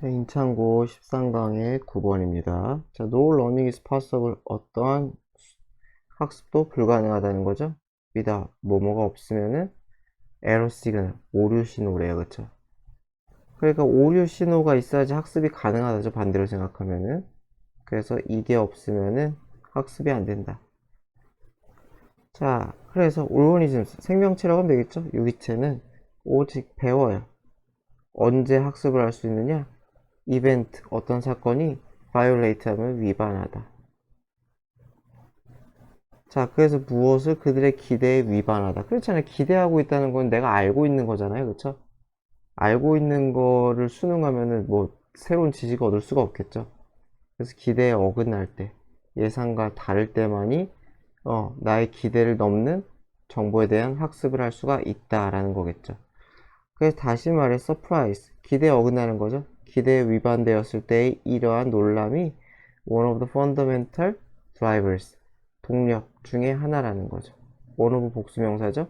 인창고 13강의 9번입니다. 자, No learning is possible. 어떠한 학습도 불가능하다는 거죠. without 뭐뭐가 없으면은 error signal, 오류 신호래요. 그쵸? 그러니까 오류 신호가 있어야지 학습이 가능하다죠. 반대로 생각하면은. 그래서 이게 없으면은 학습이 안 된다. 자, 그래서 organisms, 생명체라고 하면 되겠죠. 유기체는 오직 배워요. 언제 학습을 할 수 있느냐? 이벤트, 어떤 사건이 violate 하면 위반하다. 자, 그래서 무엇을 그들의 기대에 위반하다. 그렇잖아요. 기대하고 있다는 건 내가 알고 있는 거잖아요. 그쵸? 알고 있는 거를 수능하면은 뭐 새로운 지식을 얻을 수가 없겠죠. 그래서 기대에 어긋날 때, 예상과 다를 때만이 나의 기대를 넘는 정보에 대한 학습을 할 수가 있다라는 거겠죠. 그래서 다시 말해 서프라이즈, 기대에 어긋나는 거죠. 기대에 위반되었을 때의 이러한 놀람이 one of the fundamental drivers, 동력 중에 하나라는 거죠. one of 복수명사죠.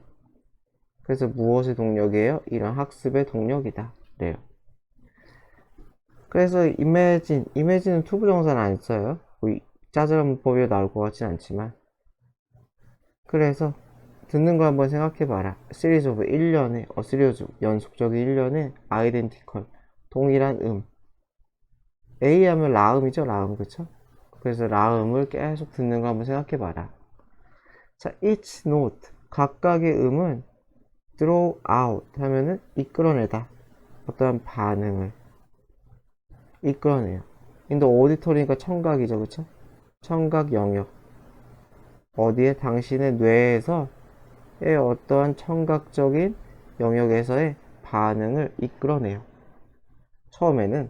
그래서 무엇의 동력이에요? 이런 학습의 동력이다. 그래요. 그래서 imagine은 투부정사는 안 써요. 뭐 짜잘한 문법이 나올 것 같진 않지만. 그래서 듣는 거 한번 생각해봐라. 시리즈 오브 1년에 시리즈 연속적인 1년에 아이덴티컬 동일한 A 하면 라음이죠. 라음. 그쵸? 그래서 라음을 계속 듣는 거 한번 생각해봐라. 자, each note 각각의 음은 draw out 하면은 이끌어내다. 어떠한 반응을 이끌어내요. 근데 오디터리니까 청각이죠. 그쵸? 청각 영역. 어디에 당신의 뇌에서의 어떠한 청각적인 영역에서의 반응을 이끌어내요. 처음에는.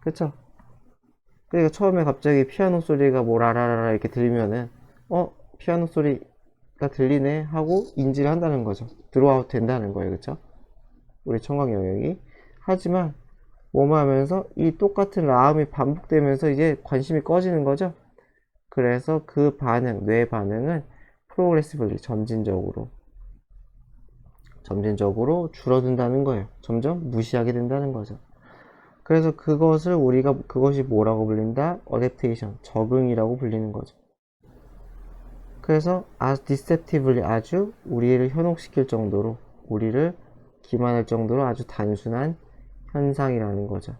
그쵸? 그러니까 처음에 갑자기 피아노 소리가 뭐 라라라라 이렇게 들리면은 피아노 소리가 들리네 하고 인지를 한다는 거죠. 드로아웃 된다는 거예요. 그쵸? 우리 청각 영역이. 하지만 뭐뭐 하면서 이 똑같은 라음이 반복되면서 이제 관심이 꺼지는 거죠. 그래서 그 반응, 뇌 반응은 프로그레시블리 점진적으로 줄어든다는 거예요. 점점 무시하게 된다는 거죠. 그래서 그것이 뭐라고 불린다? 어댑테이션, 적응이라고 불리는 거죠. 그래서 as deceptively, 아주 우리를 현혹시킬 정도로, 우리를 기만할 정도로 아주 단순한 현상이라는 거죠.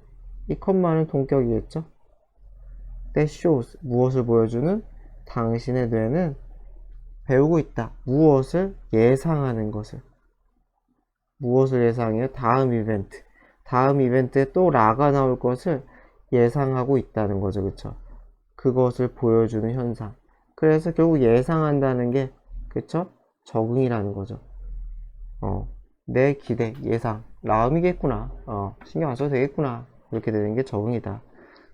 이 컴마는 동격이겠죠? that shows, 무엇을 보여주는? 당신의 뇌는 배우고 있다. 무엇을? 예상하는 것을. 무엇을 예상해요? 다음 이벤트에 또 라가 나올 것을 예상하고 있다는 거죠. 그쵸? 그것을 보여주는 현상. 그래서 결국 예상한다는 게, 그쵸? 적응이라는 거죠. 내 기대, 예상. 라음이겠구나. 신경 안 써도 되겠구나. 그렇게 되는 게 적응이다.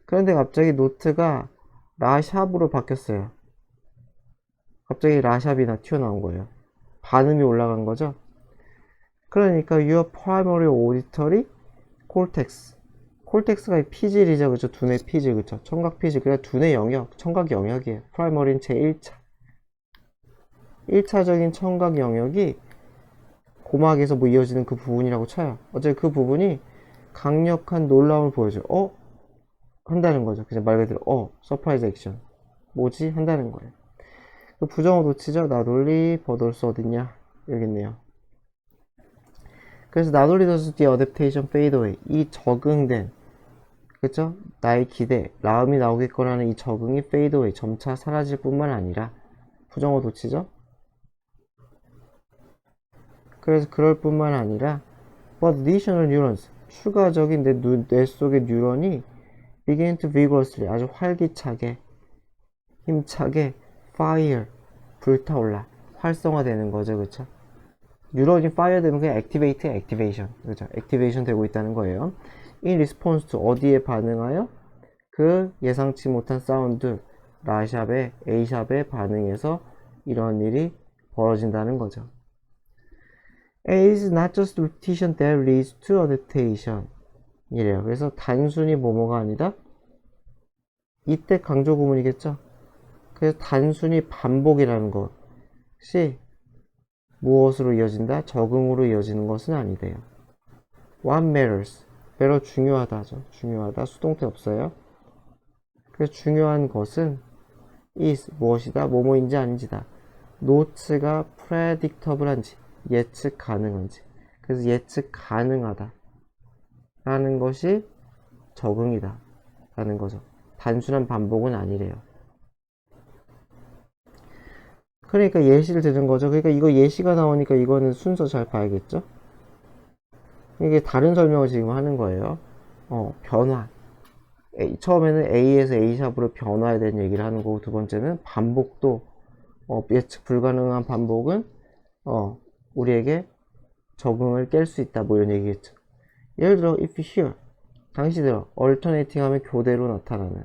그런데 갑자기 노트가 라샵으로 바뀌었어요. 갑자기 라샵이 튀어나온 거예요. 반음이 올라간 거죠. 그러니까 your primary auditory cortex, 콜텍스가 피질이죠. 그죠? 두뇌 피질. 그죠? 청각 피질. 그냥 두뇌 영역, 청각 영역이에요. 프라이머리는 제1차 1차적인 청각 영역이 고막에서 뭐 이어지는 그 부분이라고 쳐요. 어차피 그 부분이 강력한 놀라움을 보여줘요. 한다는 거죠. 그냥 말 그대로 서프라이즈 액션 뭐지? 한다는 거예요. 그 부정어 놓치죠? 나돌리 버돌스 어딨냐? 여기 있네요. 그래서 not only does the adaptation fade away, 이 적응된, 그쵸? 나의 기대, 라음이 나오겠거라는 이 적응이 fade away, 점차 사라질 뿐만 아니라, 부정어 도치죠? 그래서 그럴 뿐만 아니라, but additional neurons, 추가적인 뇌 속의 뉴런이 begin to vigorously, 아주 활기차게, 힘차게 fire, 불타올라, 활성화되는 거죠. 그쵸? 뉴런이 파이어 되면 그냥 액티베이션. 그죠? 액티베이션 되고 있다는 거예요. in response to, 어디에 반응하여? 그 예상치 못한 사운드, 라샵의, A샵에 반응해서 이런 일이 벌어진다는 거죠. It is not just repetition that leads to adaptation. 이래요. 그래서 단순히 뭐뭐가 아니다? 이때 강조 구문이겠죠? 그래서 단순히 반복이라는 것이 무엇으로 이어진다? 적응으로 이어지는 것은 아니대요. What matters? 별로 중요하다죠. 중요하다. 수동태 없어요. 그래서 중요한 것은 is 무엇이다. 뭐뭐인지 아닌지다. not가 predictable한지 예측 가능한지. 그래서 예측 가능하다 라는 것이 적응이다 라는 거죠. 단순한 반복은 아니래요. 그러니까 예시를 드는 거죠. 그러니까 이거 예시가 나오니까 이거는 순서 잘 봐야겠죠. 이게 다른 설명을 지금 하는 거예요. 변화. 처음에는 A에서 A샵으로 변화에 대한 얘기를 하는 거고, 두 번째는 반복도, 예측 불가능한 반복은, 우리에게 적응을 깰 수 있다. 뭐 이런 얘기겠죠. 예를 들어, if here. 당시 들어, alternating 하면 교대로 나타나는.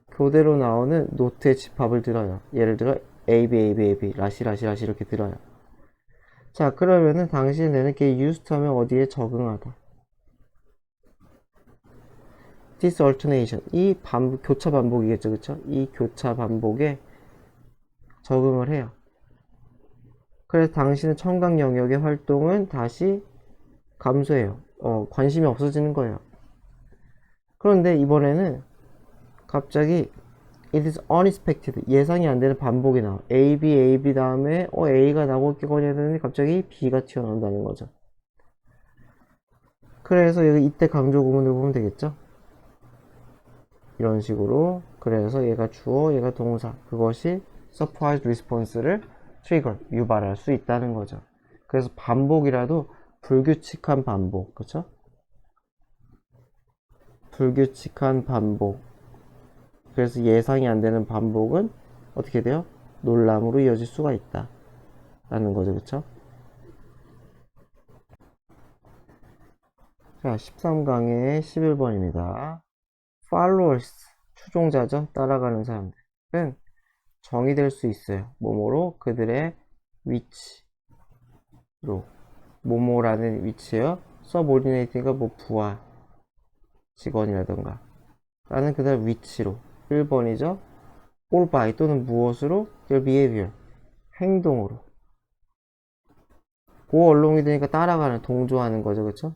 교대로 나오는 노트의 집합을 들어요. 예를 들어, AB, AB, AB, 라시, 라시, 라시 이렇게 들어요. 자, 그러면은 당신이 내는 게 used 하면 어디에 적응하다. this alternation. 이 교차 반복이겠죠. 그쵸? 이 교차 반복에 적응을 해요. 그래서 당신의 청각 영역의 활동은 다시 감소해요. 관심이 없어지는 거예요. 그런데 이번에는 갑자기 it is unexpected. 예상이 안 되는 반복이 나와. A, B, A, B 다음에 A가 나올 거냐 했더니 갑자기 B가 튀어나온다는 거죠. 그래서 여기 이때 강조 구문을 보면 되겠죠. 이런 식으로. 그래서 얘가 주어, 얘가 동사. 그것이 surprise response를 trigger, 유발할 수 있다는 거죠. 그래서 반복이라도 불규칙한 반복, 그쵸? 불규칙한 반복. 그래서 예상이 안 되는 반복은 어떻게 돼요? 놀람으로 이어질 수가 있다 라는 거죠. 그쵸? 자, 13강의 11번입니다. followers, 추종자죠. 따라가는 사람들은 정의될 수 있어요. 뭐뭐로? 그들의 위치로. 뭐뭐라는 위치요. subordinate가 뭐 부하, 직원이라던가 라는 그들 위치로. 1번이죠. or by 또는 무엇으로? their behavior, 행동으로. go along이 되니까 따라가는, 동조하는 거죠. 그쵸?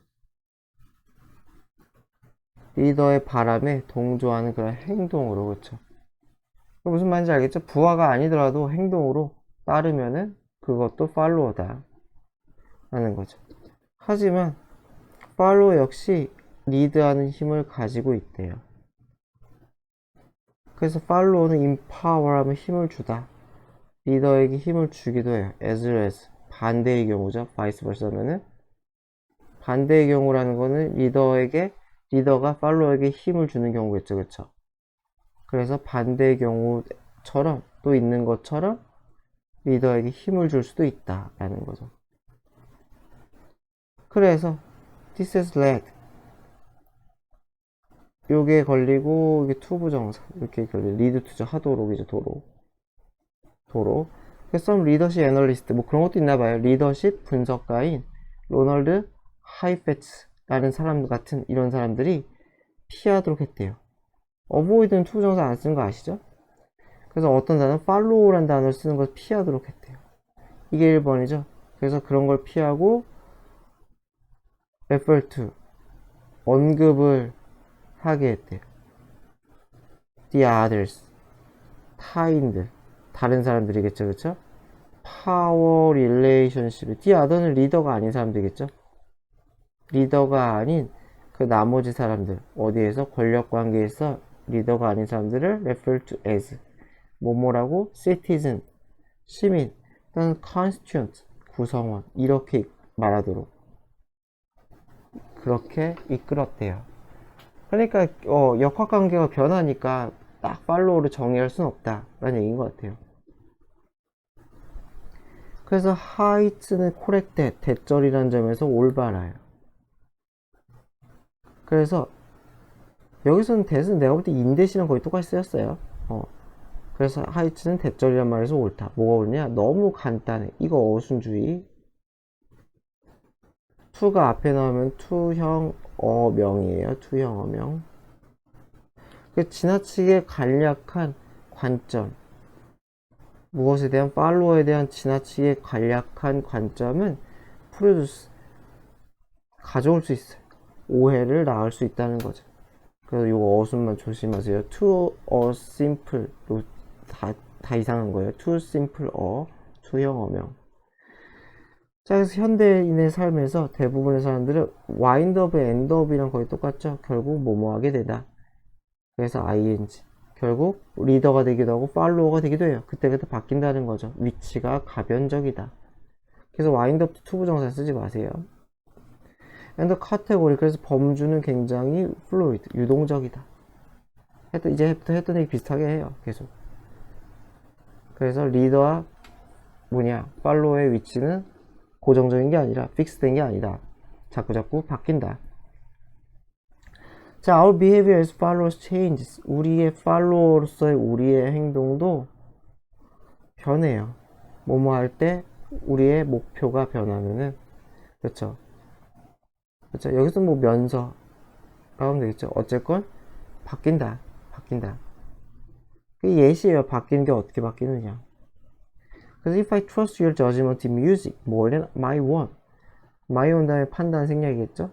리더의 바람에 동조하는 그런 행동으로. 그쵸? 무슨 말인지 알겠죠? 부하가 아니더라도 행동으로 따르면은 그것도 팔로워다 라는 거죠. 하지만 팔로워 역시 리드하는 힘을 가지고 있대요. 그래서 팔로워는 empower 하면 힘을 주다. 리더에게 힘을 주기도 해요. as well as 반대의 경우죠. vice versa면은 반대의 경우라는 거는 리더가 팔로워에게 힘을 주는 경우겠죠. 그쵸? 그래서 반대의 경우처럼 또 있는 것처럼 리더에게 힘을 줄 수도 있다 라는 거죠. 그래서 this has led, 요게 걸리고 이게 투부정사 이렇게 걸리고 lead to죠. 하도록이죠. 도로. 그래서 some leadership analyst 뭐 그런 것도 있나 봐요. 리더십 분석가인 로널드 하이페츠라는 사람 같은 이런 사람들이 피하도록 했대요. avoid는 투부정사 안 쓰는 거 아시죠? 그래서 어떤 단어 follow라는 단어를 쓰는 걸 피하도록 했대요. 이게 1번이죠. 그래서 그런 걸 피하고 refer to, 언급을 하게 했대요. the others, 타인들, 다른 사람들이겠죠. 그쵸? power relationship, the other는 리더가 아닌 사람들이겠죠. 리더가 아닌 그 나머지 사람들, 어디에서 권력 관계에서 리더가 아닌 사람들을 refer to as 뭐뭐라고? citizen, 시민, 또는 constituent, 구성원 이렇게 말하도록 그렇게 이끌었대요. 그러니까 역학관계가 변하니까 딱 팔로우를 정의할 수는 없다라는 얘기인 것 같아요. 그래서 하이츠는 코렉트, 대절이라는 점에서 올바라요. 그래서 여기서는 대는 내가 볼 때 인대시랑 거의 똑같이 쓰였어요. 그래서 하이츠는 대절이란 말에서 옳다. 뭐가 옳냐? 너무 간단해. 이거 어순주의. 투가 앞에 나오면 투형 어명이에요. 투형 어명. 그 지나치게 간략한 관점. 무엇에 대한 팔로워에 대한 지나치게 간략한 관점은 프로듀스 가져올 수 있어요. 오해를 낳을 수 있다는 거죠. 그래서 이거 어순만 조심하세요. too simple로 다 이상한 거예요. too simple 투형 어명. 자, 그래서 현대인의 삶에서 대부분의 사람들은 wind up, end up이랑 거의 똑같죠. 결국 뭐뭐 하게 되다. 그래서 ing. 결국 리더가 되기도 하고 팔로워가 되기도 해요. 그때그때 바뀐다는 거죠. 위치가 가변적이다. 그래서 wind up 투부정사 쓰지 마세요. and category. 그래서 범주는 굉장히 fluid, 유동적이다. 이제부터 했던 얘기 비슷하게 해요. 계속. 그래서 리더와 팔로워의 위치는 고정적인 게 아니라 픽스된 게 아니다. 자꾸자꾸 바뀐다. 자, our behavior as followers changes. 우리의 팔로워로서의 우리의 행동도 변해요. 뭐뭐 할 때 우리의 목표가 변하면은, 그렇죠. 여기서 뭐 면서라고 하면 되겠죠. 어쨌건 바뀐다. 그 예시예요. 바뀌는 게 어떻게 바뀌느냐. 그래서 if I trust your judgment in music more than my own. my own 다음에 판단 생략이겠죠.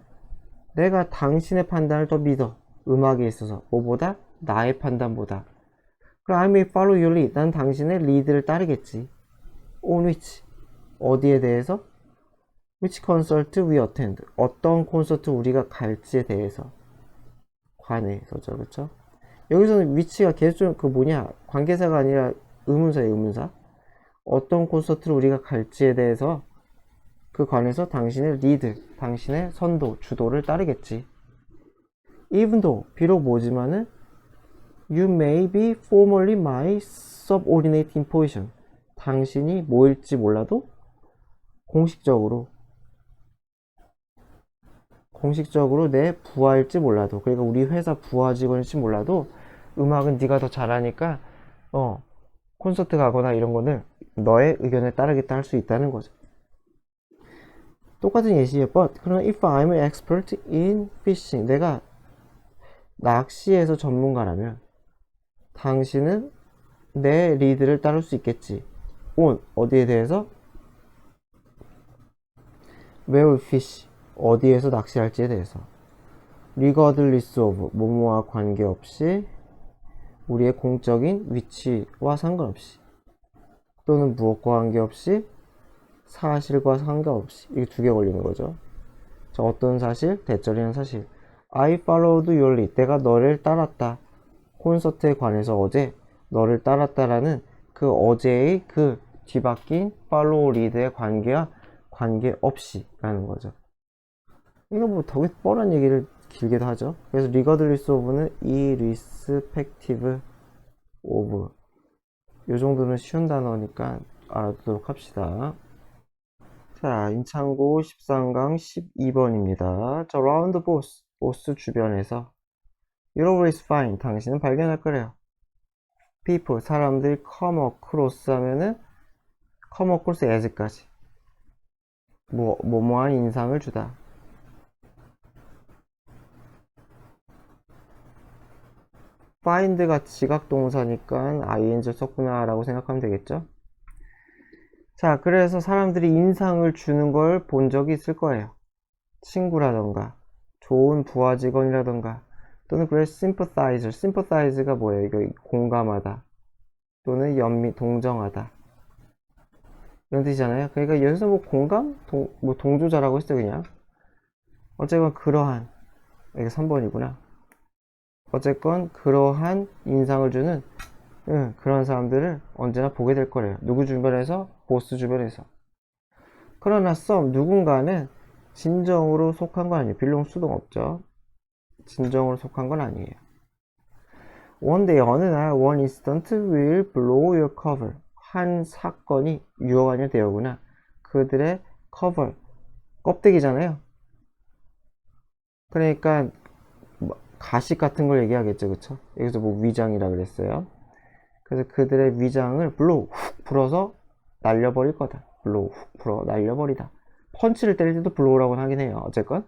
내가 당신의 판단을 더 믿어. 음악에 있어서. 뭐보다? 나의 판단보다. 그럼 I may follow your lead. 난 당신의 리드를 따르겠지. On which? 어디에 대해서? Which concert we attend. 어떤 콘서트 우리가 갈지에 대해서. 관해서죠. 그쵸? 여기서는 which가 계속 좀 관계사가 아니라 의문사예요. 의문사. 어떤 콘서트를 우리가 갈지에 대해서 그 관해서 당신의 리드, 당신의 선도, 주도를 따르겠지. Even though, 비록 뭐지만은 You may be formally my subordinate in position. 당신이 뭐일지 몰라도 공식적으로 내 부하일지 몰라도, 그러니까 우리 회사 부하 직원일지 몰라도 음악은 네가 더 잘하니까 콘서트 가거나 이런 거는 너의 의견에 따르겠다 할 수 있다는 거죠. 똑같은 예시예요. But 그러나 if I'm an expert in fishing, 내가 낚시에서 전문가라면 당신은 내 리드를 따를 수 있겠지. on 어디에 대해서? where we fish 어디에서 낚시할지에 대해서. regardless of 뭐뭐와 관계없이 우리의 공적인 위치와 상관없이 또는 무엇과 관계없이 사실과 상관없이. 이게 두 개 걸리는 거죠. 자, 어떤 사실? 대절이라는 사실. I followed your lead. 내가 너를 따랐다. 콘서트에 관해서 어제 너를 따랐다라는 그 어제의 그 뒤바뀐 follow lead의 관계와 관계없이 라는 거죠. 이거 뭐 더 뻔한 얘기를 길게도 하죠. 그래서 regardless of는 irrespective of. 요 정도는 쉬운 단어니까 알아두도록 합시다. 자, 임창고 13강 12번입니다. 자, round boss, 보스 주변에서 You'll always find, 당신은 발견할 거래요. People, 사람들이 come across 하면은 come across as까지 뭐뭐한 인상을 주다. find가 지각동사니까 ing 썼구나 라고 생각하면 되겠죠. 자, 그래서 사람들이 인상을 주는 걸 본 적이 있을 거예요. 친구라던가 좋은 부하 직원이라던가 또는 그래 sympathizer. sympathiz가 뭐예요? 이거 공감하다 또는 동정하다 이런 뜻이잖아요. 그러니까 여기서 뭐 공감? 동조자라고 했어요. 그냥 어쨌건 그러한, 이게 3번이구나. 어쨌건 그러한 인상을 주는 그런 사람들을 언제나 보게 될 거래요. 누구 주변에서? 보스 주변에서. 그러나 some, 누군가는 진정으로 속한 건 아니에요. 빌롱 수동 없죠. 진정으로 속한 건 아니에요. One day, 어느 날 one incident will blow your cover. 한 사건이 유효가 아니라 대여구나. 그들의 cover, 껍데기잖아요. 그러니까 가식 같은 걸 얘기하겠죠. 그쵸? 여기서 뭐 위장이라 그랬어요. 그래서 그들의 위장을 blow, 훅 불어서 날려버릴 거다. blow, 훅 불어 날려버리다. 펀치를 때릴 때도 blow라고 하긴 해요. 어쨌건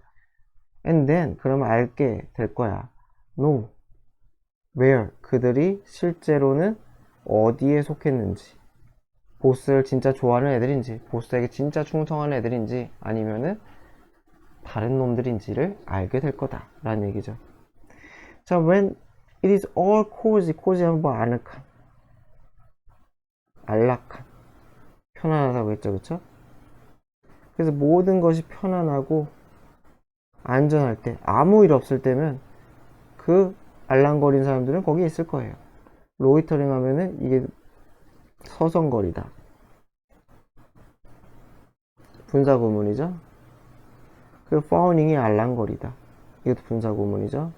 and then, 그러면 알게 될 거야. no, where, 그들이 실제로는 어디에 속했는지, 보스를 진짜 좋아하는 애들인지, 보스에게 진짜 충성하는 애들인지, 아니면은 다른 놈들인지를 알게 될 거다 라는 얘기죠. 자, when it is all cozy, cozy하면 뭐 아늑한, 안락한, 편안하다고 했죠, 그쵸? 그래서 모든 것이 편안하고 안전할 때, 아무 일 없을 때면 그 알랑거리는 사람들은 거기에 있을 거예요. 로이터링 하면은 이게 서성거리다. 분사구문이죠. 그 파우닝이 알랑거리다. 이것도 분사구문이죠.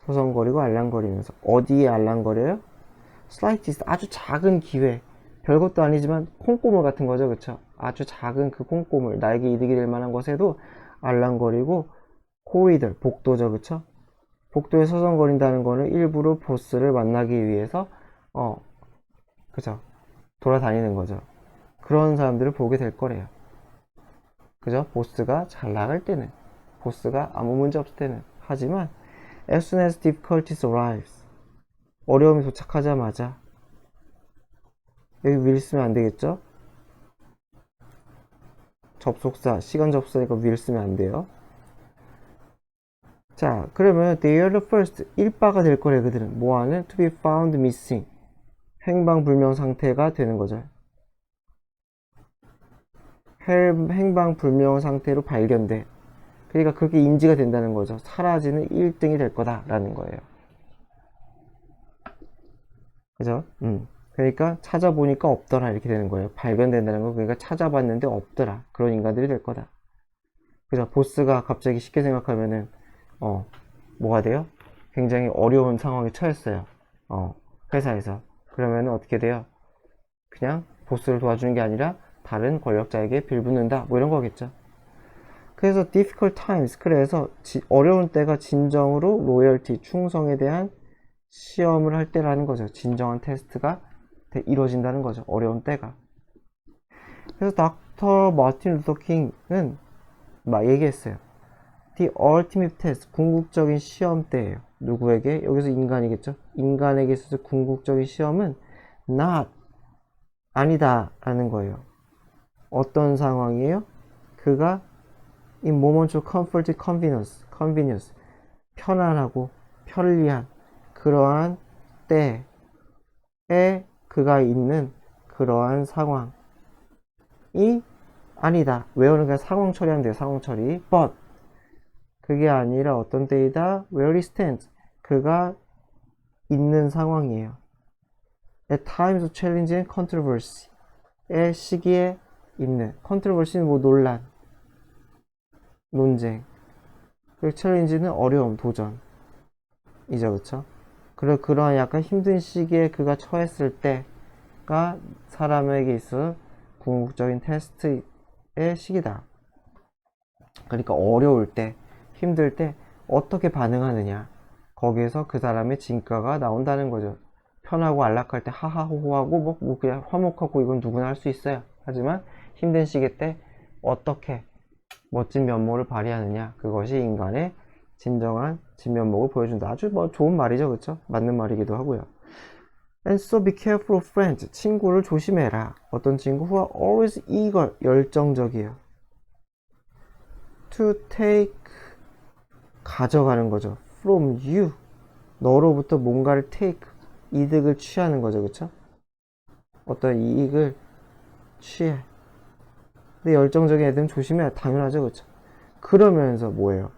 서성거리고 알랑거리면서. 어디에 알랑거려요? slightest, 아주 작은 기회. 별것도 아니지만 콩고물 같은 거죠, 그쵸? 아주 작은 그 콩고물, 나에게 이득이 될 만한 것에도 알랑거리고, corridor, 복도죠, 그쵸? 복도에 서성거린다는 거는 일부러 보스를 만나기 위해서 그죠? 돌아다니는 거죠. 그런 사람들을 보게 될 거래요. 그죠? 보스가 잘 나갈 때는, 보스가 아무 문제 없을 때는. 하지만 as soon as difficulties arrives, 어려움이 도착하자마자, 여기 will 쓰면 안 되겠죠? 접속사, 시간 접속사니까 will 쓰면 안 돼요. 자, 그러면 they are the first, 일바가 될 거래. 그들은 뭐하는? to be found missing, 행방불명 상태가 되는 거죠. 행방불명 상태로 발견돼. 그러니까 그게 인지가 된다는 거죠. 사라지는 1등이 될 거다라는 거예요. 그죠? 그러니까 찾아보니까 없더라 이렇게 되는 거예요. 발견된다는 거. 그러니까 찾아봤는데 없더라. 그런 인간들이 될 거다. 그죠? 보스가 갑자기 쉽게 생각하면은 뭐가 돼요? 굉장히 어려운 상황에 처했어요. 회사에서. 그러면 어떻게 돼요? 그냥 보스를 도와주는 게 아니라 다른 권력자에게 빌붙는다. 뭐 이런 거겠죠. 그래서 difficult times, 그래서 어려운 때가 진정으로 로열티, 충성에 대한 시험을 할 때라는 거죠. 진정한 테스트가 이루어진다는 거죠. 어려운 때가. 그래서 닥터 마틴 루터 킹은 막 얘기했어요. The ultimate test, 궁극적인 시험 때예요. 누구에게? 여기서 인간이겠죠. 인간에게 있어서 궁극적인 시험은 not, 아니다 라는 거예요. 어떤 상황이에요? 그가 in moments of comfort and convenience, 편안하고 편리한 그러한 때에 그가 있는 그러한 상황이 아니다. 외우는 게 상황 처리하면 돼요. 상황 처리. but 그게 아니라 어떤 때이다. where he stands, 그가 있는 상황이에요. at times of challenge and controversy의 시기에 있는. controversy는 뭐 논란, 논쟁. 그리고 challenge는 어려움, 도전. 이죠, 그쵸? 그러한 약간 힘든 시기에 그가 처했을 때가 사람에게 있어 궁극적인 테스트의 시기다. 그러니까 어려울 때, 힘들 때 어떻게 반응하느냐, 거기에서 그 사람의 진가가 나온다는 거죠. 편하고 안락할 때 하하호호하고 뭐 그냥 화목하고 이건 누구나 할 수 있어요. 하지만 힘든 시기 때 어떻게 멋진 면모를 발휘하느냐, 그것이 인간의 진정한 진면목을 보여준다. 아주 뭐 좋은 말이죠, 그쵸? 맞는 말이기도 하고요. And so be careful of friends, 친구를 조심해라. 어떤 친구? Who are always eager, 열정적이에요. To take, 가져가는 거죠. From you, 너로부터 뭔가를 take, 이득을 취하는 거죠, 그쵸? 어떤 이익을 취해. 근데 열정적인 애들은 조심해야 당연하죠, 그쵸? 그러면서 뭐예요?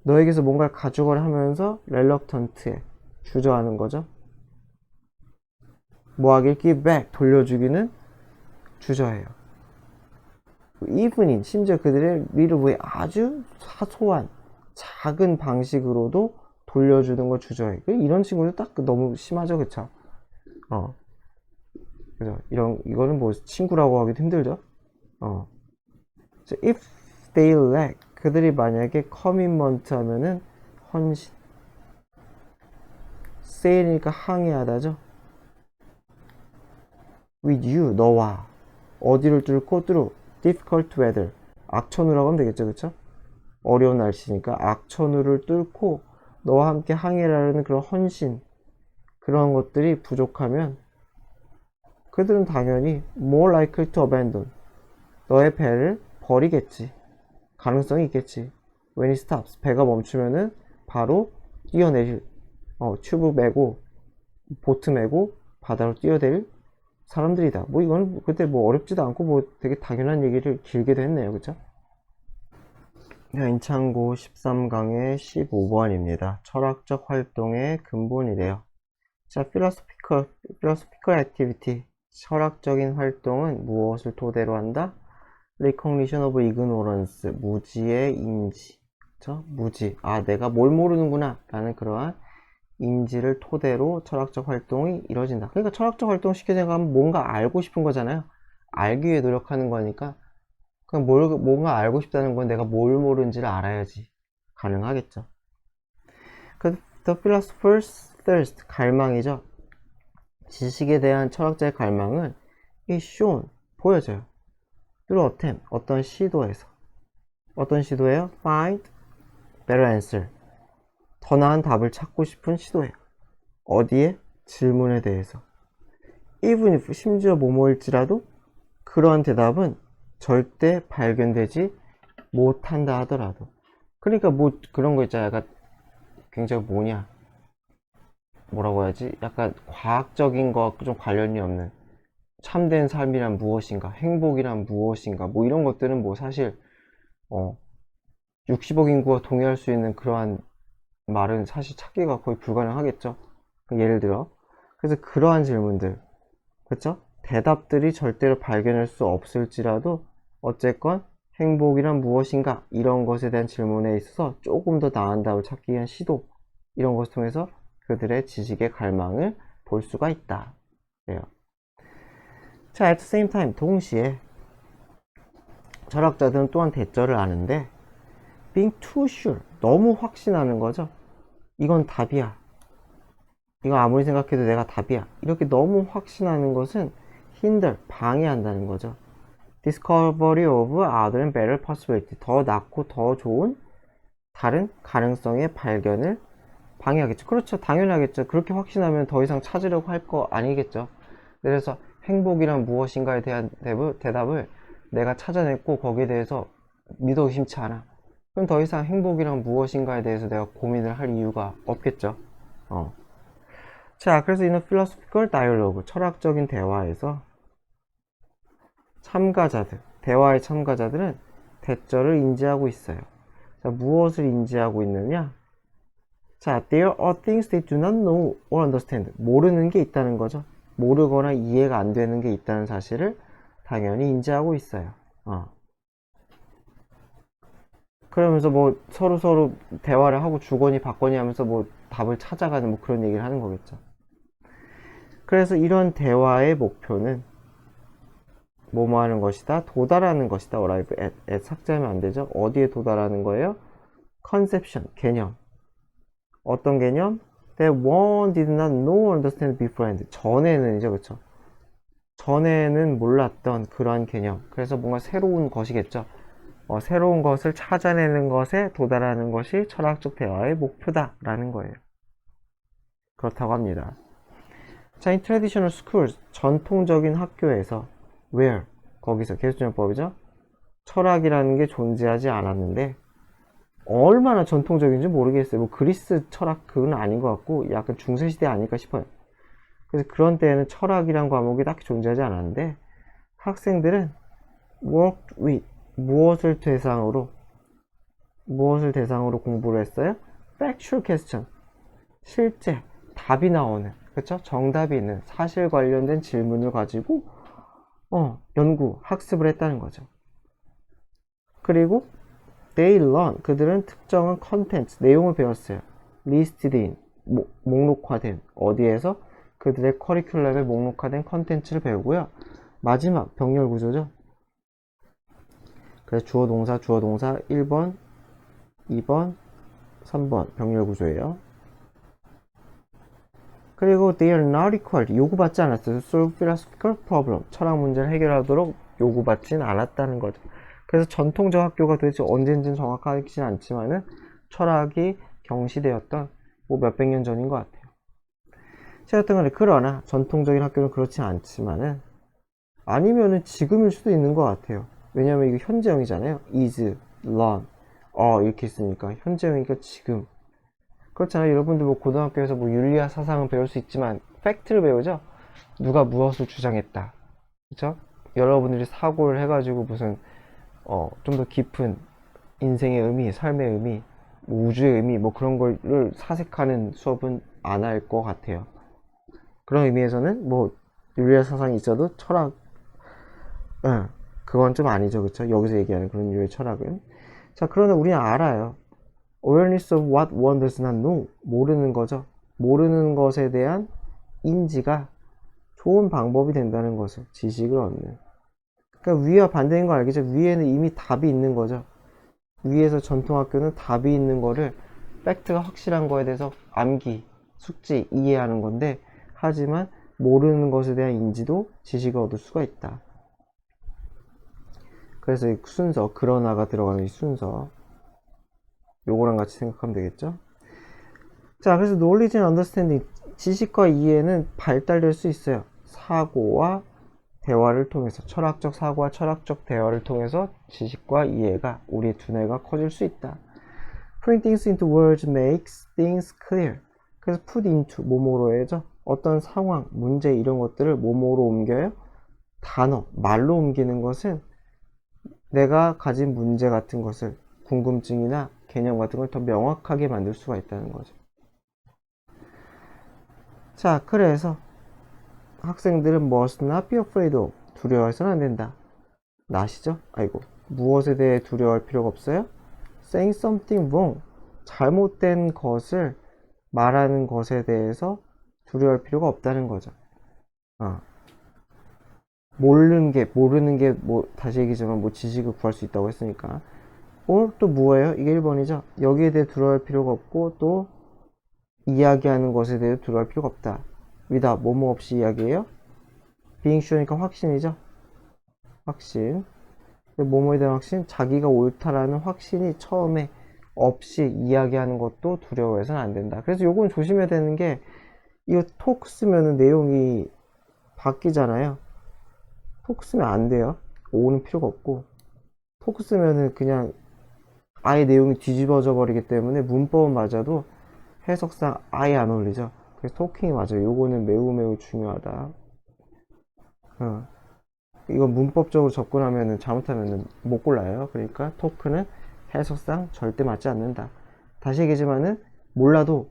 너에게서 뭔가를 가져가려 하면서 reluctant에 주저하는 거죠. 뭐하길? give back, 돌려주기는 주저해요. evening, 심지어 그들의 little way, 아주 사소한 작은 방식으로도 돌려주는 걸 주저해. 이런 친구들 딱 너무 심하죠, 그쵸? 그죠? 이거는 뭐 친구라고 하기도 힘들죠? if they lack, 그들이 만약에 커밋먼트 하면은 헌신, 세일이니까 항해하다죠. with you, 너와 어디를 뚫고 through difficult weather, 악천후라고 하면 되겠죠, 그쵸? 어려운 날씨니까 악천후를 뚫고 너와 함께 항해하려는 그런 헌신, 그런 것들이 부족하면 그들은 당연히 more likely to abandon, 너의 배를 버리겠지. 가능성이 있겠지. When it stops, 배가 멈추면은 바로 뛰어내릴, 튜브 메고 보트 메고 바다로 뛰어내릴 사람들이다. 뭐 이건 그때 뭐 어렵지도 않고 뭐 되게 당연한 얘기를 길게도 했네요. 그쵸? 인창고 13강의 15번입니다. 철학적 활동의 근본이래요. 자, philosophical activity. 철학적인 활동은 무엇을 토대로 한다? recognition of ignorance. 무지의 인지. 그쵸? 무지. 아, 내가 뭘 모르는구나. 라는 그러한 인지를 토대로 철학적 활동이 이루어진다. 그러니까 철학적 활동 쉽게 생각하면 뭔가 알고 싶은 거잖아요. 알기 위해 노력하는 거니까 그냥 뭔가 알고 싶다는 건 내가 뭘 모르는지를 알아야지 가능하겠죠. The philosopher's thirst, 갈망이죠. 지식에 대한 철학자의 갈망은 is shown, 보여져요. through attempt, 어떤 시도에서. 어떤 시도예요? Find better answer, 더 나은 답을 찾고 싶은 시도예요. 어디에? 질문에 대해서. even if, 심지어 뭐뭐일지라도 그러한 대답은 절대 발견되지 못한다 하더라도. 그러니까 뭐 그런 거 있잖아요. 약간 굉장히 뭐라고 해야지? 약간 과학적인 거 좀 관련이 없는 참된 삶이란 무엇인가, 행복이란 무엇인가, 뭐 이런 것들은 뭐 사실 60억 인구가 동의할 수 있는 그러한 말은 사실 찾기가 거의 불가능하겠죠. 예를 들어 그래서 그러한 질문들, 그쵸? 대답들이 절대로 발견할 수 없을지라도 어쨌건 행복이란 무엇인가, 이런 것에 대한 질문에 있어서 조금 더 나은 답을 찾기 위한 시도, 이런 것을 통해서 그들의 지식의 갈망을 볼 수가 있다. 그래요. 자, at the same time, 동시에 철학자들은 또한 대절을 아는데 being too sure, 너무 확신하는 거죠. 이건 답이야. 이거 아무리 생각해도 내가 답이야. 이렇게 너무 확신하는 것은 hinder, 방해한다는 거죠. discovery of other and better possibility, 더 낫고 더 좋은 다른 가능성의 발견을 방해하겠죠. 그렇죠. 당연하겠죠. 그렇게 확신하면 더 이상 찾으려고 할 거 아니겠죠. 그래서 행복이란 무엇인가에 대한 대답을 내가 찾아냈고 거기에 대해서 믿어 의심치 않아. 그럼 더 이상 행복이란 무엇인가에 대해서 내가 고민을 할 이유가 없겠죠. 자, 그래서 이는 philosophical dialogue, 철학적인 대화에서 대화의 참가자들은 대절을 인지하고 있어요. 자, 무엇을 인지하고 있느냐? 자, there are things they do not know or understand. 모르는 게 있다는 거죠. 모르거나 이해가 안 되는 게 있다는 사실을 당연히 인지하고 있어요. 그러면서 뭐 서로 대화를 하고 주거니 받거니 하면서 뭐 답을 찾아가는 뭐 그런 얘기를 하는 거겠죠. 그래서 이런 대화의 목표는 뭐뭐 하는 것이다, 도달하는 것이다. arrive at 삭제하면 안 되죠. 어디에 도달하는 거예요? conception, 개념. 어떤 개념? That one did not know or understand beforehand. 전에는이죠, 그렇죠? 전에는 몰랐던 그러한 개념. 그래서 뭔가 새로운 것이겠죠. 새로운 것을 찾아내는 것에 도달하는 것이 철학적 대화의 목표다라는 거예요. 그렇다고 합니다. 자, in traditional schools, 전통적인 학교에서 where, 거기서 계수전법이죠. 철학이라는 게 존재하지 않았는데 얼마나 전통적인지 모르겠어요. 뭐 그리스 철학 그건 아닌 것 같고 약간 중세시대 아닐까 싶어요. 그래서 그런 때에는 철학이란 과목이 딱히 존재하지 않았는데 학생들은 worked with, 무엇을 대상으로 공부를 했어요? factual question, 실제 답이 나오는, 그쵸? 정답이 있는 사실 관련된 질문을 가지고 학습을 했다는 거죠. 그리고 they learn, 그들은 특정한 content, 내용을 배웠어요. listed in, 목록화된, 어디에서? 그들의 커리큘럼에 목록화된 컨텐츠를 배우고요. 마지막 병렬 구조죠. 그래서 주어 동사 1번, 2번, 3번 병렬 구조예요. 그리고 they are not required, 요구받지 않았어요. solve philosophical problem, 철학 문제를 해결하도록 요구받진 않았다는 거죠. 그래서 전통적 학교가 도대체 언제인지는 정확하진 않지만은 철학이 경시되었던 뭐 몇백 년 전인 것 같아요. 어쨌든 간에 그러나 전통적인 학교는 그렇지 않지만은 아니면은 지금일 수도 있는 것 같아요. 왜냐면 이게 현재형이잖아요. is, learn. 이렇게 있으니까 현재형이니까 지금. 그렇잖아요. 여러분들 뭐 고등학교에서 뭐 윤리와 사상을 배울 수 있지만 팩트를 배우죠. 누가 무엇을 주장했다. 그렇죠? 여러분들이 사고를 해가지고 무슨 좀 더 깊은 인생의 의미, 삶의 의미, 뭐 우주의 의미, 뭐 그런 거를 사색하는 수업은 안 할 것 같아요. 그런 의미에서는 뭐 윤리학 사상이 있어도 철학, 그건 좀 아니죠, 그쵸? 여기서 얘기하는 그런 유의 철학은. 자, 그러나 우리는 알아요. Awareness of what one does not know. 모르는 거죠. 모르는 것에 대한 인지가 좋은 방법이 된다는 것을, 지식을 얻는. 그러니까 위와 반대인 거 알겠죠? 위에는 이미 답이 있는 거죠. 위에서 전통학교는 답이 있는 거를 팩트가 확실한 거에 대해서 암기, 숙지, 이해하는 건데, 하지만 모르는 것에 대한 인지도, 지식을 얻을 수가 있다. 그래서 이 순서, 그러나가 들어가는 이 순서, 요거랑 같이 생각하면 되겠죠? 자, 그래서 knowledge and understanding, 지식과 이해는 발달될 수 있어요. 사고와 대화를 통해서, 철학적 사고와 철학적 대화를 통해서 지식과 이해가, 우리의 두뇌가 커질 수 있다. Putting things into words makes things clear. 그래서 put into, 뭐뭐로 해죠. 어떤 상황, 문제 이런 것들을 뭐뭐로 옮겨요? 단어, 말로 옮기는 것은 내가 가진 문제 같은 것을, 궁금증이나 개념 같은 걸 더 명확하게 만들 수가 있다는 거죠. 자, 그래서 학생들은 must not be afraid of, 두려워해서는 안 된다. 나시죠? 아이고, 무엇에 대해 두려워할 필요가 없어요? Saying something wrong, 잘못된 것을 말하는 것에 대해서 두려워할 필요가 없다는 거죠. 모르는 게 뭐 다시 얘기지만 뭐 지식을 구할 수 있다고 했으니까. 또 뭐예요? 이게 1번이죠. 여기에 대해 두려워할 필요가 없고, 또 이야기하는 것에 대해 두려워할 필요가 없다. without, 뭐뭐 없이 이야기해요? being sure니까 확신이죠. 확신. 뭐뭐에 대한 확신, 자기가 옳다라는 확신이 처음에 없이 이야기하는 것도 두려워해서는 안 된다. 그래서 요건 조심해야 되는 게, 이거 톡 쓰면은 내용이 바뀌잖아요. 톡 쓰면 안 돼요. 오는 필요가 없고, 톡 쓰면은 그냥 아예 내용이 뒤집어져 버리기 때문에 문법은 맞아도 해석상 아예 안 어울리죠. 그래서 토킹이 맞아요. 요거는 매우 매우 중요하다. 이건 문법적으로 접근하면은 잘못하면은 못 골라요. 그러니까 토크는 해석상 절대 맞지 않는다. 다시 얘기하지만은 몰라도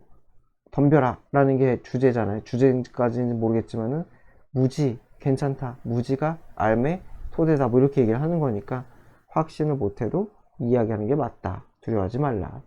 덤벼라 라는 게 주제잖아요. 주제까지는 모르겠지만은 무지 괜찮다, 무지가 알매 토대다, 뭐 이렇게 얘기를 하는 거니까 확신을 못해도 이야기하는 게 맞다, 두려워하지 말라.